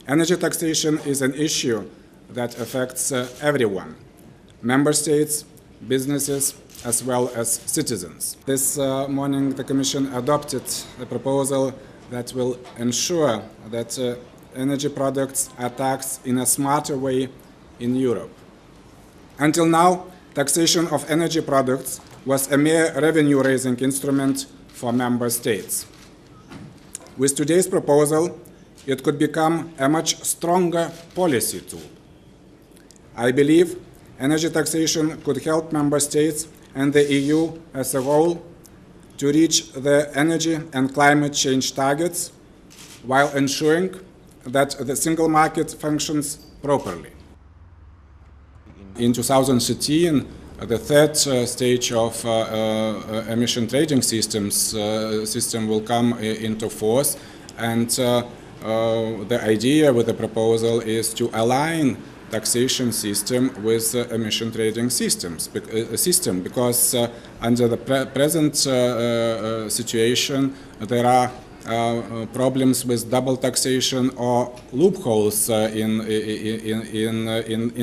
Energy taxation is an issue that affects everyone, member states, businesses, as well as citizens. This morning the Commission adopted a proposal that will ensure that energy products are taxed in a smarter way in Europe. Until now, taxation of energy products was a mere revenue-raising instrument for member states. With today's proposal, it could become a much stronger policy tool. I believe energy taxation could help member states and the EU as a whole to reach the energy and climate change targets while ensuring that the single market functions properly. In 2013, the third stage of emission trading system will come into force, and the idea with the proposal is to align taxation system with emission trading system because under the present situation there are problems with double taxation or loopholes in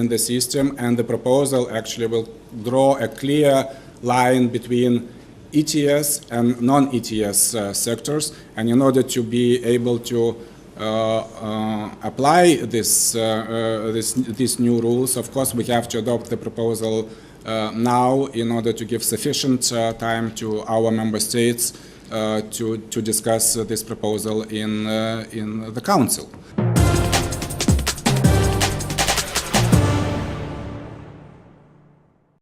the system, and the proposal actually will draw a clear line between ETS and non-ETS sectors, and in order to be able to apply these new rules, of course, we have to adopt the proposal now in order to give sufficient time to our member states to discuss this proposal in the Council.